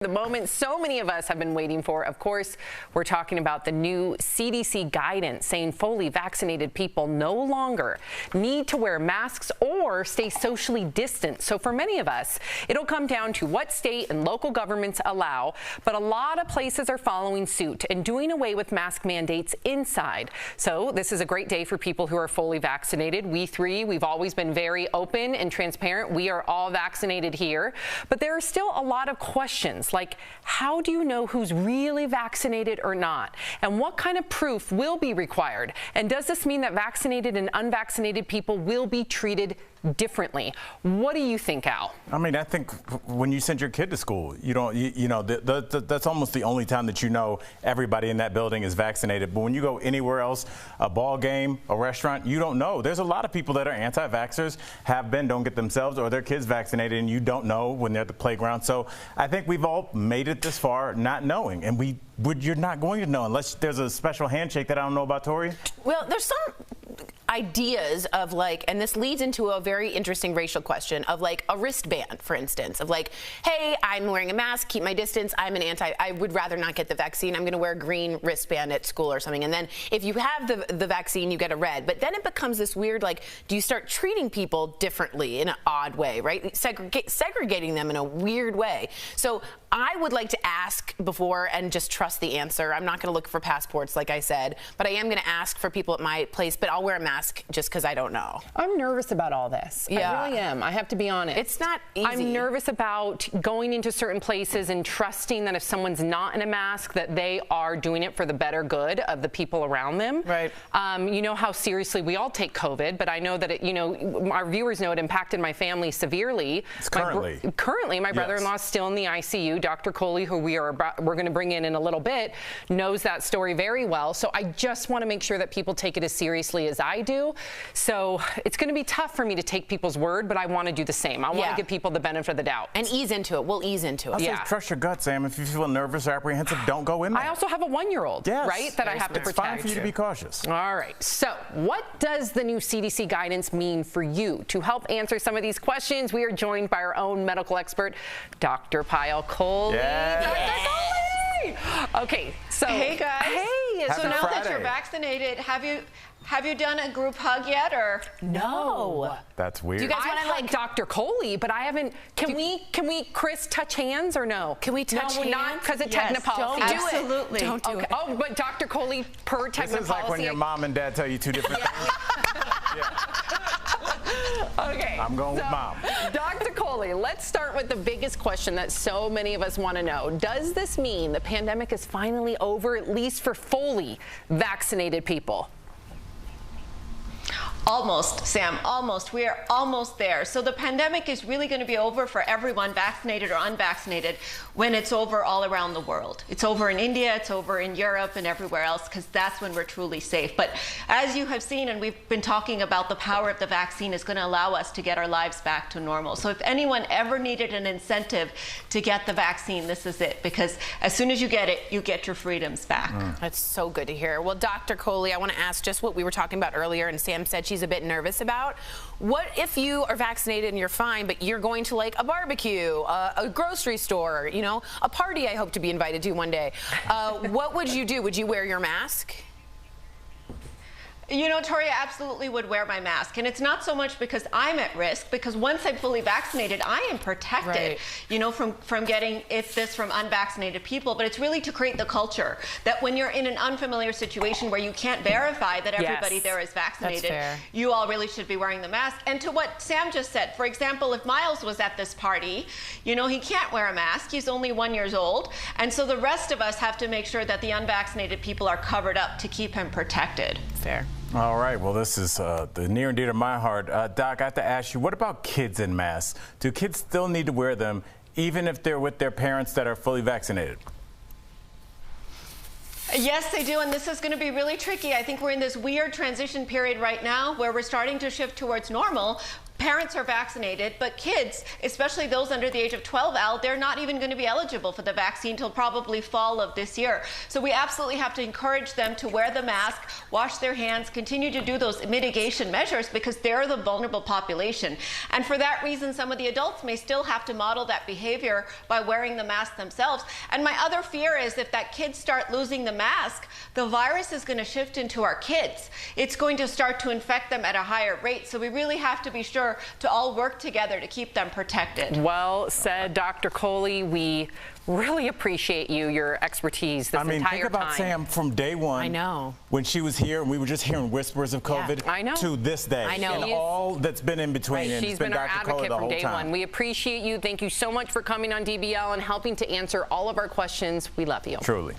The moment so many of us have been waiting for. Of course, we're talking about the new CDC guidance saying fully vaccinated people no longer need to wear masks or stay socially distant. So for many of us, it'll come down to what state and local governments allow, but a lot of places are following suit and doing away with mask mandates inside. So this is a great day for people who are fully vaccinated. We've always been very open and transparent. We are all vaccinated here, but there are still a lot of questions. Like, how do you know who's really vaccinated or not? And what kind of proof will be required? And does this mean that vaccinated and unvaccinated people will be treated differently? What do you think, Al? I mean, I think when you send your kid to school, that's almost the only time that you know everybody in that building is vaccinated. But when you go anywhere else, a ball game, a restaurant, you don't know. There's a lot of people that are anti-vaxxers, don't get themselves or their kids vaccinated, and you don't know when they're at the playground. So I think we've all made it this far not knowing, and you're not going to know unless there's a special handshake that I don't know about, Tori. Well, there's some ideas of and this leads into a very interesting racial question of a wristband, for instance, of hey, I'm wearing a mask, keep my distance, I would rather not get the vaccine, I'm going to wear a green wristband at school or something. And then if you have the vaccine, you get a red. But then it becomes this weird, do you start treating people differently in an odd way, right? Segregating them in a weird way. So I would like to ask before and just trust the answer. I'm not going to look for passports, like I said, but I am going to ask for people at my place, but I'll wear a mask just because I don't know. I'm nervous about all this. Yeah. I really am. I have to be honest. It's not easy. I'm nervous about going into certain places and trusting that if someone's not in a mask, that they are doing it for the better good of the people around them. Right. You know how seriously we all take COVID, but I know that our viewers know it impacted my family severely. Currently, my brother-in-law is still in the ICU. Dr. Kohli, who we're going to bring in a little bit, knows that story very well. So I just want to make sure that people take it as seriously as I do. So it's going to be tough for me to take people's word, but I want to do the same. I want to give people the benefit of the doubt. And ease into it. We'll ease into it. Also, trust your gut, Sam. If you feel nervous or apprehensive, don't go in there. I also have a 1-year-old, right, that I have to protect. It's fine for you to be cautious. All right. So what does the new CDC guidance mean for you? To help answer some of these questions, we are joined by our own medical expert, Dr. Payal Kohli. Yeah. Dr. Kohli! Okay, so hey guys. Hey, so now that you're vaccinated, have you done a group hug yet, or no? That's weird. Do you guys want to Dr. Kohli, but I haven't. Can we, Chris, touch hands or no? Can we touch hands? No, not because of yes, technopolity. Absolutely. Don't do it. Oh, but Dr. Kohli, per technopolity. This is like when your mom and dad tell you two different things. Okay. I'm going with mom. Dr. Kohli, let's start with the biggest question that so many of us want to know. Does this mean the pandemic is finally over, at least for fully vaccinated people? Almost, Sam, almost. We are almost there. So the pandemic is really going to be over for everyone, vaccinated or unvaccinated, when it's over all around the world. It's over in India, it's over in Europe and everywhere else, because that's when we're truly safe. But as you have seen, and we've been talking about, the power of the vaccine is going to allow us to get our lives back to normal. So if anyone ever needed an incentive to get the vaccine, this is it, because as soon as you get it, you get your freedoms back. That's so good to hear. Well, Dr. Kohli, I want to ask just what we were talking about earlier, and Sam said she's a bit nervous about. What if you are vaccinated and you're fine, but you're going to a barbecue, a grocery store, a party I hope to be invited to one day? What would you do? Would you wear your mask? Tori, I absolutely would wear my mask. And it's not so much because I'm at risk, because once I'm fully vaccinated, I am protected, from getting this from unvaccinated people. But it's really to create the culture that when you're in an unfamiliar situation where you can't verify that everybody there is vaccinated, you all really should be wearing the mask. And to what Sam just said, for example, if Miles was at this party, he can't wear a mask. He's only 1 year old. And so the rest of us have to make sure that the unvaccinated people are covered up to keep him protected. Fair. All right, well, this is near and dear to my heart. Doc, I have to ask you, what about kids in masks? Do kids still need to wear them even if they're with their parents that are fully vaccinated? Yes, they do, and this is going to be really tricky. I think we're in this weird transition period right now where we're starting to shift towards normal. parents are vaccinated, but kids, especially those under the age of 12, Al, they're not even going to be eligible for the vaccine till probably fall of this year. So we absolutely have to encourage them to wear the mask, wash their hands, continue to do those mitigation measures because they're the vulnerable population. And for that reason, some of the adults may still have to model that behavior by wearing the mask themselves. And my other fear is if that kids start losing the mask, the virus is going to shift into our kids. It's going to start to infect them at a higher rate. So we really have to be sure to all work together to keep them protected. Well said, Dr. Kohli. We really appreciate you, your expertise this entire time. Think about Sam from day one. I know. When she was here and we were just hearing whispers of COVID I know. to this day. I know. And all that's been in between. And She's it's been our Dr. Kohli advocate the from whole day time. one. We appreciate you. Thank you so much for coming on DBL and helping to answer all of our questions. We love you. Truly.